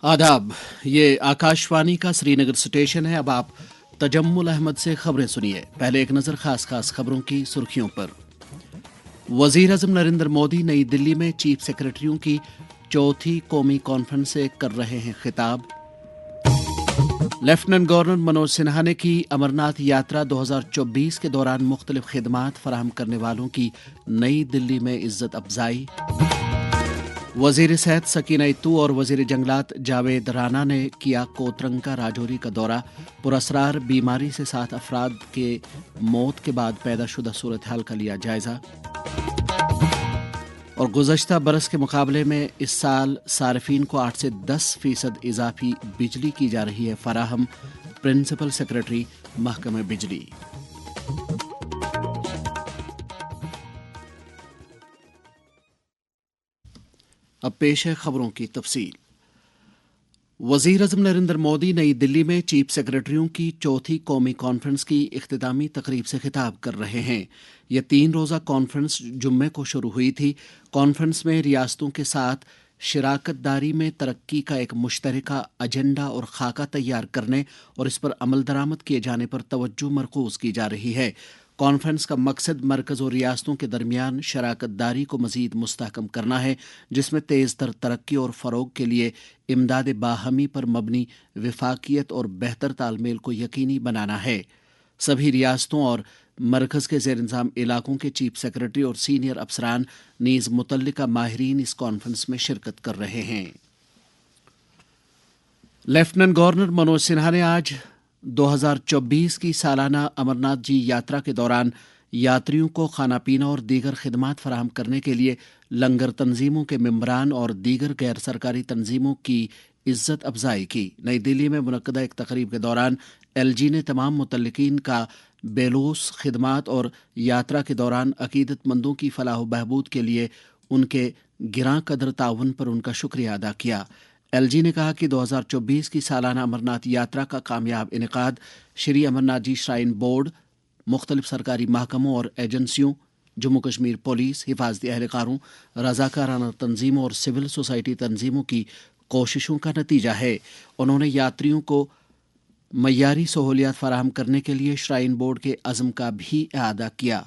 आदाब। ये आकाशवाणी का श्रीनगर स्टेशन है। अब आप तजम्मुल अहमद से खबरें सुनिए। पहले एक नजर खास खबरों की सुर्खियों पर। वजीर आजम नरेंद्र मोदी नई दिल्ली में चीफ सेक्रेटरियों की चौथी कौमी कॉन्फ्रेंस से कर रहे हैं खिताब। लेफ्टिनेंट गवर्नर मनोज सिन्हा ने की अमरनाथ यात्रा 2024 के दौरान मुख्तलिफ खिदमात फराहम करने वालों की नई दिल्ली में इज्जत अफजाई। वजीर सेहत सकीना इत्तू और वजीर जंगलात जावेद राना ने किया कोतरंका राजौरी का दौरा। पुरअसरार बीमारी से 7 अफराद के मौत के बाद पैदा शुदा सूरत हाल का लिया जायजा। और गुज़श्ता बरस के मुकाबले में इस साल सार्फिन को 8 से 10% इजाफी बिजली की जा रही है फराहम। प्रिंसिपल सेक्रेटरी महकमे बिजली। अब पेश है खबरों की तफसील। वजीर आजम नरेंद्र मोदी नई दिल्ली में चीफ सेक्रेटरियों की चौथी कौमी कॉन्फ्रेंस की इख्तितामी तकरीब से खिताब कर रहे हैं। यह 3 रोज़ा कॉन्फ्रेंस जुम्मे को शुरू हुई थी। कॉन्फ्रेंस में रियासतों के साथ शराकत दारी में तरक्की का एक मुश्तरका एजेंडा और खाका तैयार करने और इस पर अमल दरामद किए जाने पर तवज्जो मरकूज की जा रही है। कॉन्फ्रेंस का मकसद मरकज़ और रियासतों के दरमियान शराकत दारी को मज़ीद मुस्तहकम करना है, जिसमें तेज़ तर तरक्की और फ़रोग के लिए इमदाद बाहमी पर मबनी विफाकियत और बेहतर तालमेल को यकीनी बनाना है। सभी रियासतों और मरकज़ के ज़ेर इंतज़ाम इलाकों के चीफ सेक्रेटरी और सीनियर अफसरान नीज़ मुतल्लिका माहिरीन इस कॉन्फ्रेंस में शिरकत कर रहे हैं। लेफ्टिनेंट गवर्नर मनोज सिन्हा ने आज 2024 की सालाना अमरनाथ जी यात्रा के दौरान यात्रियों को खाना पीना और दीगर खिदमात फराहम करने के लिए लंगर तंजीमों के मेंबरान और दीगर गैर सरकारी तंजीमों की इज्जत अफजाई की। नई दिल्ली में मुनक्कदा एक तकरीब के दौरान LG ने तमाम मुतल्लिकीन का बेलूस खिदमात और यात्रा के दौरान अकीदतमंदों की फलाह बहबूद के लिए उनके गिरां कदर ताउन पर उनका शुक्रिया अदा किया। LG ने कहा कि 2024 की सालाना अमरनाथ यात्रा का कामयाब इनेकाद श्री अमरनाथ जी श्राइन बोर्ड, मुख्तलिफ सरकारी महकमों और एजेंसियों, जम्मू कश्मीर पुलिस, हिफाजती एहलकारों, रजाकाराना तंजीमों और सिविल सोसाइटी तंजीमों की कोशिशों का नतीजा है। उन्होंने यात्रियों को मय्यारी सहूलियात फराहम करने के लिए श्राइन बोर्ड के अज़्म का भी इआदा किया।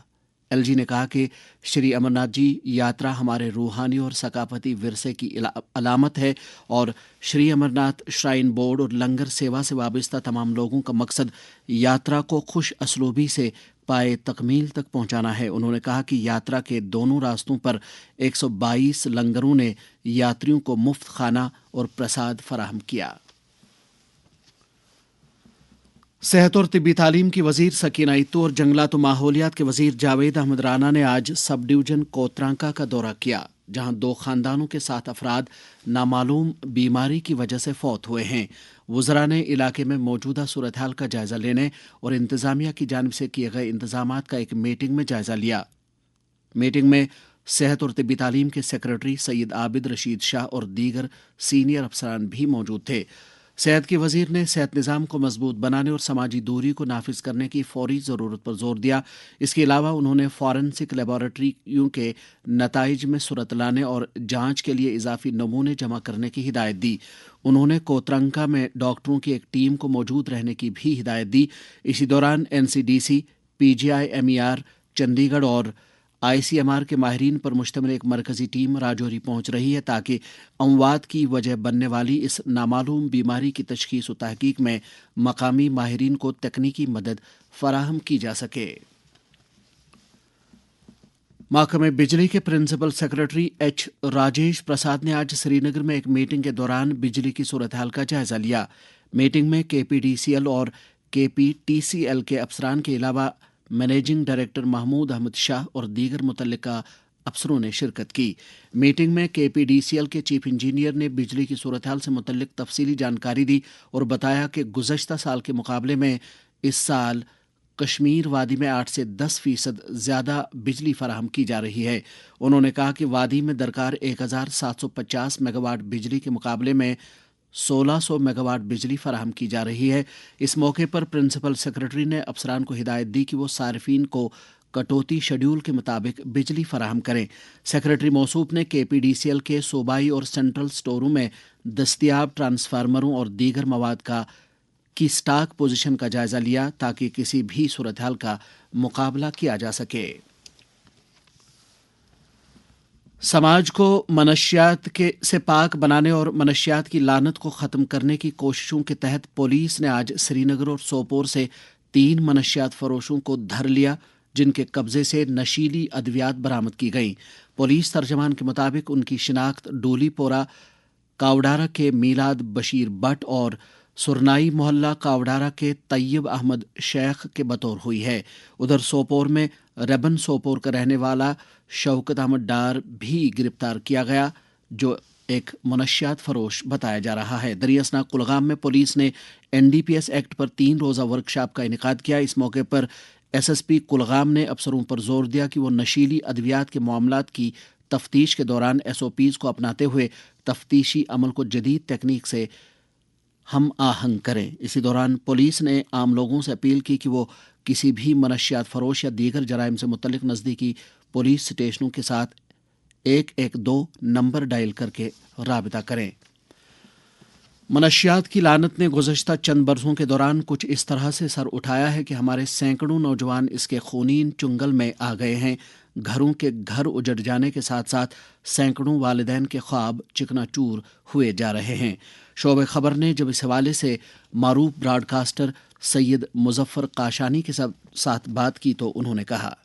LG ने कहा कि श्री अमरनाथ जी यात्रा हमारे रूहानी और सकाफती विरसे की अलामत है और श्री अमरनाथ श्राइन बोर्ड और लंगर सेवा से वाबस्ता तमाम लोगों का मकसद यात्रा को खुश असलूबी से पाए तकमील तक पहुंचाना है। उन्होंने कहा कि यात्रा के दोनों रास्तों पर 122 लंगरों ने यात्रियों को मुफ्त खाना और प्रसाद फराहम किया। सेहत और तिब्बी तालीम की वजीर सकीना इत्तू और जंगलात और माहौलियात के वजीर जावेद अहमद राना ने आज सब डिवीजन कोतरांका का दौरा किया, जहां 2 खानदानों के 7 अफराद नामालूम बीमारी की वजह से फौत हुए हैं। वज़रा ने इलाके में मौजूदा सूरत हाल का जायजा लेने और इंतजामिया की जानिब से किए गए इंतजामात का एक मीटिंग में जायजा लिया। मीटिंग में सेहत और तिब्बी तालीम के सेक्रेटरी सैयद आबिद रशीद शाह और दीगर सीनियर अफसरान भी मौजूद थे। सेहत के वजीर ने सेहत निज़ाम को मजबूत बनाने और समाजी दूरी को नाफिज करने की फौरी ज़रूरत पर जोर दिया। इसके अलावा उन्होंने फॉरेंसिक लेबॉरेटरियों के नताइज में सुरत लाने और जांच के लिए इजाफी नमूने जमा करने की हिदायत दी। उन्होंने कोतरंका में डॉक्टरों की एक टीम को मौजूद रहने की भी हिदायत दी। इसी दौरान NCDC, PGI MER, चंडीगढ़ और ICMR के माहिरीन पर मुश्तमिल एक मरकजी टीम राजौरी पहुंच रही है ताकि अमवात की वजह बनने वाली इस नामालूम बीमारी की तशखीस और तहकीक में मकामी माहिरीन को तकनीकी मदद फराहम की जा सके। महकमे बिजली के प्रिंसिपल सेक्रेटरी H. राजेश प्रसाद ने आज श्रीनगर में एक मीटिंग के दौरान बिजली की सूरत हाल का जायजा लिया। मीटिंग में KPDCL और KPTCL के अफसरान के अलावा मैनेजिंग डायरेक्टर महमूद अहमद शाह और दीगर मुतल्लिका अफसरों ने शिरकत की। मीटिंग में KPDCL के चीफ इंजीनियर ने बिजली की सूरत हाल से मुतल्लिक तफसीली जानकारी दी और बताया कि गुज़श्ता साल के मुकाबले में इस साल कश्मीर वादी में 8 से 10% ज़्यादा बिजली फराहम की जा रही है। उन्होंने कहा कि वादी में दरकार 1750 मेगावाट बिजली के मुकाबले में 1600 मेगावाट बिजली फराहम की जा रही है। इस मौके पर प्रिंसिपल सेक्रेटरी ने अफसरान को हिदायत दी कि वो सार्फिन को कटौती शेड्यूल के मुताबिक बिजली फराहम करें। सेक्रेटरी मौसूफ ने KPDCL के सूबाई और सेंट्रल स्टोरों में दस्तियाब ट्रांसफार्मरों और दीगर मवाद की स्टॉक पोजीशन का जायजा लिया ताकि किसी भी सूरत हाल का मुकाबला किया जा सके। समाज को मनशियात से पाक बनाने और मनशियात की लानत को ख़त्म करने की कोशिशों के तहत पुलिस ने आज श्रीनगर और सोपोर से 3 मनशियात फरोशों को धर लिया, जिनके कब्जे से नशीली अद्वियात बरामद की गईं। पुलिस तर्जमान के मुताबिक उनकी शिनाख्त डोलीपोरा कावडारा के मीलाद बशीर बट और सुरनाई मोहल्ला कावडारा के तैयब अहमद शेख के बतौर हुई है। उधर सोपोर में रेबन सोपोर का रहने वाला शौकत अहमद डार भी गिरफ्तार किया गया, जो एक मनशियात फरोश बताया जा रहा है। दरियासना कुलगाम में पुलिस ने NDPS एक्ट पर 3 रोज़ा वर्कशॉप का इनेकाद किया। इस मौके पर SSP कुलगाम ने अफसरों पर जोर दिया कि वो नशीली अद्वियात के मामलात की तफ्तीश के दौरान SOPs को अपनाते हुए तफ्तीशी अमल को जदीद तकनीक से हम आहंग करें। इसी दौरान पुलिस ने आम लोगों से अपील की कि वो किसी भी मनशियात फरोश या दीगर जराइम से मुतल्लिक नज़दीकी पुलिस स्टेशनों के साथ 112 नंबर डायल करके राबिता करें। मनशियात की लानत ने गुज़श्ता चंद बरसों के दौरान कुछ इस तरह से सर उठाया है कि हमारे सैकड़ों नौजवान इसके खूनीन चुंगल में आ गए हैं। घरों के घर उजड़ जाने के साथ साथ सैकड़ों वालिदैन के ख्वाब चिकनाचूर हुए जा रहे हैं। शोबे खबर ने जब इस हवाले से मारूफ ब्रॉडकास्टर सैयद मुजफ्फर काशानी के साथ बात की तो उन्होंने कहा,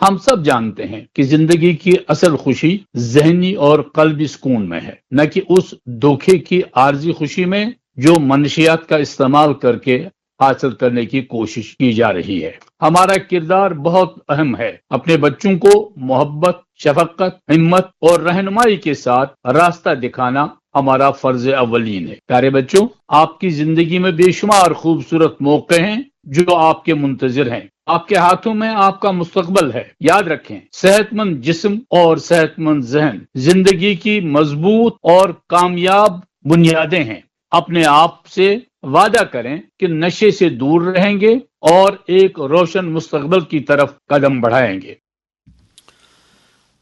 हम सब जानते हैं कि जिंदगी की असल खुशी ज़हनी और क़ल्बी सुकून में है, न कि उस धोखे की आर्जी खुशी में जो मनशियात का इस्तेमाल करके हासिल करने की कोशिश की जा रही है। हमारा किरदार बहुत अहम है। अपने बच्चों को मोहब्बत, शफकत, हिम्मत और रहनुमाई के साथ रास्ता दिखाना हमारा फर्ज अव्वलीन है। प्यारे बच्चों, आपकी जिंदगी में बेशुमार खूबसूरत मौके हैं जो आपके मुंतजिर हैं। आपके हाथों में आपका मुस्तकबल है। याद रखें, सेहतमंद जिस्म और सेहतमंद जहन जिंदगी की मजबूत और कामयाब बुनियादें हैं। अपने आप से वादा करें कि नशे से दूर रहेंगे और एक रोशन मुस्तकबल की तरफ कदम बढ़ाएंगे।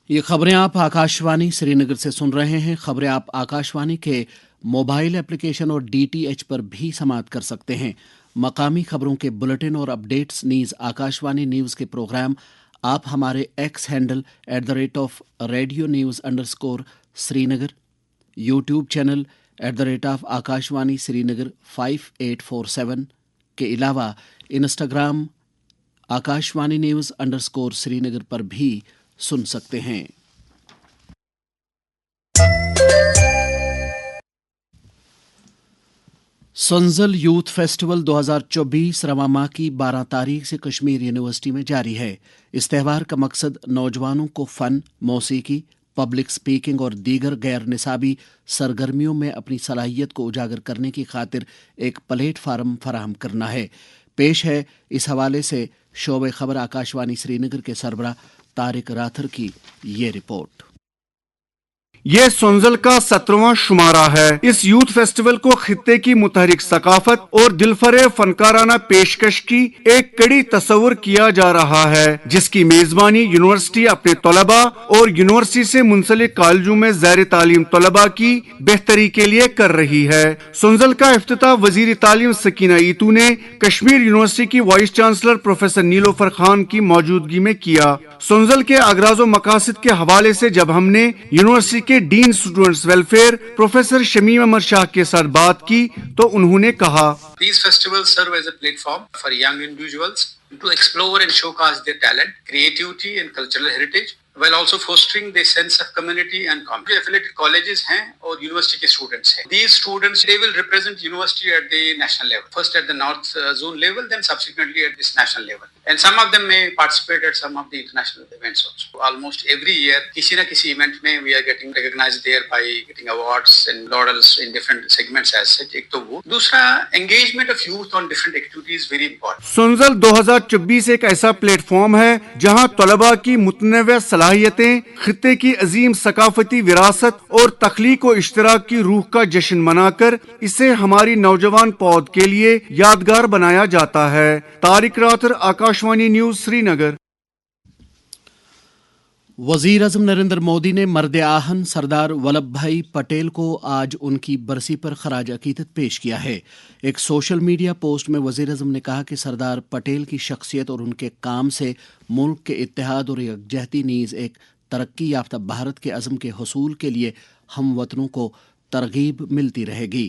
ये खबरें आप आकाशवाणी श्रीनगर से सुन रहे हैं। खबरें आप आकाशवाणी के मोबाइल एप्लीकेशन और DTH पर भी समाअत कर सकते हैं। मकामी खबरों के बुलेटिन और अपडेट्स नीज आकाशवाणी न्यूज़ के प्रोग्राम आप हमारे X handle @Radio News_ Srinagar, YouTube channel @Akashvani Srinagar 5847 के अलावा इंस्टाग्राम आकाशवाणी न्यूज़_ श्रीनगर पर भी सुन सकते हैं। संजल यूथ फेस्टिवल 2024 रवां माह की 12 तारीख से कश्मीर यूनिवर्सिटी में जारी है। इस त्यौहार का मकसद नौजवानों को फ़न, मौसीकी, पब्लिक स्पीकिंग और दीगर गैर निसाबी सरगर्मियों में अपनी सलाहियत को उजागर करने की खातिर एक प्लेटफार्म फराहम करना है। पेश है इस हवाले से शोबे खबर आकाशवाणी श्रीनगर के सरबराह तारिक राथर की ये रिपोर्ट। ये सोंजल का 17वां शुमारा है। इस यूथ फेस्टिवल को खित्ते की मुतहरिक सकाफत और दिलफरेब फनकाराना पेशकश की एक कड़ी तस्वुर किया जा रहा है, जिसकी मेजबानी यूनिवर्सिटी अपने तलबा और यूनिवर्सिटी से मुंसलिक कॉलेजों में ज़ैर तालीम तलबा की बेहतरी के लिए कर रही है। सोंजल का इफ्तिताह वजीर तालीम सकीना ईतू ने कश्मीर यूनिवर्सिटी की vice chancellor professor Nilofar Khan की मौजूदगी में किया। सोंजल के अगराज़ो मकासद के हवाले से जब हमने यूनिवर्सिटी के dean students welfare professor Shamim Amar Shah के साथ बात की तो उन्होंने कहा, These festivals serve as a platform for young individuals to explore and showcase their talent, creativity and cultural heritage, while also fostering the sense of community and community. Affiliated colleges हैं और university के students हैं. These students, they will represent university at the national level. First at the North Zone level, then subsequently at this national level. And some of them may participate at some of the international events also. Almost every year, किसी न किसी event में we are getting recognized there by getting awards and laurels in different segments as such. एक तो वो. दूसरा, engagement of youth on different activities very important. सोंजल 2024 एक ऐसा प्लेटफॉर्म है जहां तलबा की मुतनव्वे सलाहियतें, खित्ते की अजीम सकाफती विरासत और तख्लीक व इश्तराक की रूह का जश्न मनाकर इसे हमारी नौजवान पौध के लिए यादगार बनाया जाता है। तारिक राथर, आकाश आकाशवाणी न्यूज श्रीनगर। वजीर आजम नरेंद्र मोदी ने मर्द आहन सरदार वल्लभ भाई पटेल को आज उनकी बरसी पर खराज अकीदत पेश किया है। एक सोशल मीडिया पोस्ट में वजीर आजम ने कहा कि सरदार पटेल की शख्सियत और उनके काम से मुल्क के इत्तेहाद और यकजहती नीज एक तरक्की याफ्ता भारत के अज़म के हसूल के लिए हम वतनों को तरगीब मिलती रहेगी।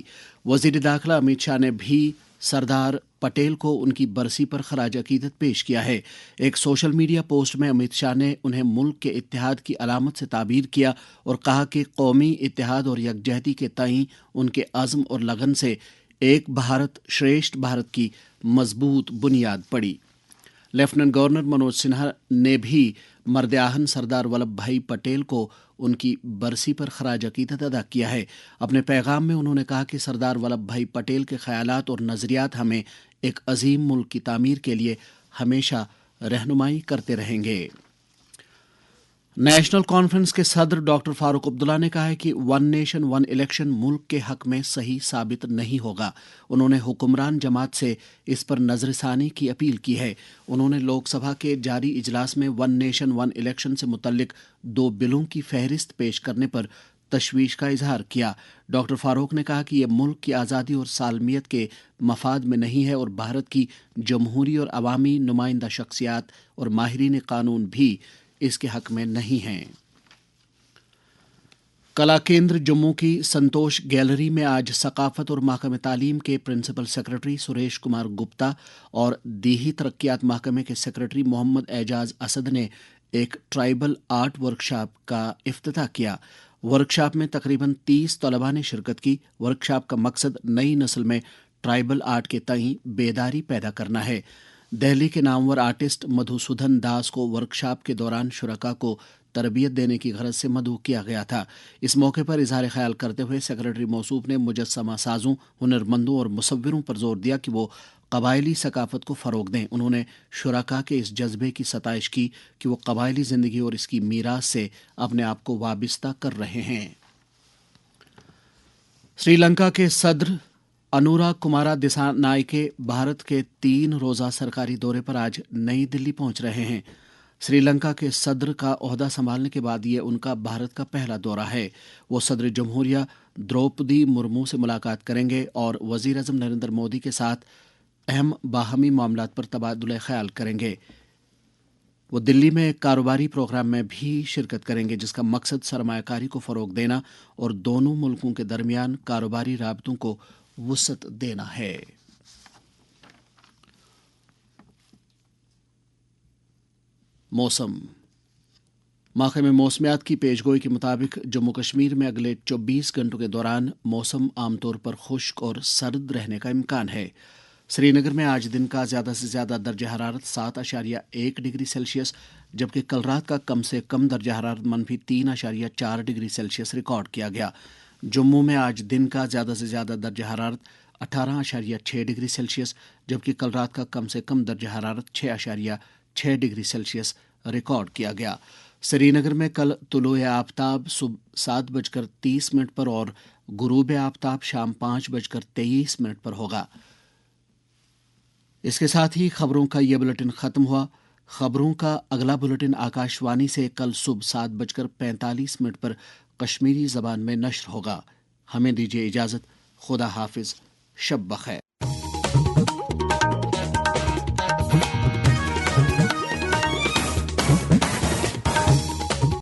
वजीर दाखिला अमित शाह ने भी सरदार पटेल को उनकी बरसी पर खराज अकीदत पेश किया है। एक सोशल मीडिया पोस्ट में अमित शाह ने उन्हें मुल्क के इत्तेहाद की अलामत से ताबीर किया और कहा कि कौमी इत्तेहाद और यकजहती के तईं उनके अज़्म और लगन से एक भारत श्रेष्ठ भारत की मजबूत बुनियाद पड़ी। लेफ्टिनेंट गवर्नर मनोज सिन्हा ने भी मर्द आहन सरदार वल्लभ भाई पटेल को उनकी बरसी पर खराज अकीदत अदा किया है। अपने पैगाम में उन्होंने कहा कि सरदार वल्लभ भाई पटेल के ख्यालात और नज़रियात हमें एक अजीम मुल्क की तामीर के लिए हमेशा रहनुमाई करते रहेंगे। नेशनल कॉन्फ्रेंस के सदर डॉक्टर फारूक अब्दुल्ला ने कहा है कि वन नेशन वन इलेक्शन मुल्क के हक में सही साबित नहीं होगा। उन्होंने हुक्मरान जमात से इस पर नजरसानी की अपील की है। उन्होंने लोकसभा के जारी इजलास में वन नेशन वन इलेक्शन से मुतल्लिक 2 बिलों की फहरिस्त पेश करने पर तशवीश का इजहार किया। डॉक्टर फारूक ने कहा कि यह मुल्क की आज़ादी और सालमियत के मफाद में नहीं है और भारत की जमहूरी और अवामी नुमाइंदा शख्सियात और माहिरीन कानून भी इसके हक में नहीं हैं। कला केंद्र जम्मू की संतोष गैलरी में आज सकाफत और महकमे तालीम के प्रिंसिपल सेक्रेटरी सुरेश कुमार गुप्ता और दीही तरक्यात महकमे के सेक्रेटरी मोहम्मद एजाज असद ने एक ट्राइबल आर्ट वर्कशॉप का इफ्तिताह किया। वर्कशॉप में तकरीबन 30 तलबा ने शिरकत की। वर्कशॉप का मकसद नई नस्ल में ट्राइबल आर्ट के तईं बेदारी पैदा करना है। दिल्ली के नामवर आर्टिस्ट मधुसूदन दास को वर्कशॉप के दौरान शुरका को तरबियत देने की गरज से मदऊ किया गया था। इस मौके पर इजहार ख्याल करते हुए सेक्रेटरी मौसूफ ने मुजस्समा साजों, हुनरमंदों और मुसव्विरों पर जोर दिया कि वो कबायली सकाफत को फ़रोग दें। उन्होंने शुरका के इस जज्बे की सताइश की कि वो कबायली ज़िंदगी और इसकी मीरास से अपने आप को वाबिस्ता कर रहे हैं। श्रीलंका के सदर अनुराग कुमारा दिसानायके भारत के 3 रोज़ा सरकारी दौरे पर आज नई दिल्ली पहुंच रहे हैं। श्रीलंका के सदर का ओहदा संभालने के बाद ये उनका भारत का पहला दौरा है। वो सदर जमहूरिया द्रौपदी मुर्मू से मुलाकात करेंगे और वज़ीर आज़म नरेंद्र मोदी के साथ अहम बाहमी मामलात पर तबादुल ख्याल करेंगे। वो दिल्ली में एक कारोबारी प्रोग्राम में भी शिरकत करेंगे जिसका मकसद सरमायाकारी को फ़रोग देना और दोनों मुल्कों के दरमियान कारोबारी राबतों को वुसअत देना है। मौसम। महकमे मौसमियात की पेशगोई के मुताबिक जम्मू कश्मीर में अगले 24 घंटों के दौरान मौसम आमतौर पर खुश्क और सर्द रहने का इम्कान है। श्रीनगर में आज दिन का ज़्यादा से ज़्यादा दर्जा हरारत 7.1 डिग्री सेल्सियस जबकि कल रात का कम से कम दर्जा हरारत -3.4 डिग्री सेल्सियस रिकॉर्ड किया गया। जम्मू में आज दिन का ज़्यादा से ज़्यादा दर्जा हरारत 18.6 डिग्री सेल्सियस जबकि कल रात का कम से कम दर्जा हरारत 6.6 डिग्री सेल्सियस रिकॉर्ड किया गया। श्रीनगर में कल तुलूए आफताब सुबह 7:30 पर और गुरूब आफताब शाम 5:23 पर होगा। इसके साथ ही खबरों का यह बुलेटिन ख़त्म हुआ। खबरों का अगला बुलेटिन आकाशवाणी से कल सुबह 7:45 पर कश्मीरी ज़बान में नश्र होगा। हमें दीजिए इजाज़त। खुदा हाफिज। शब बखैर।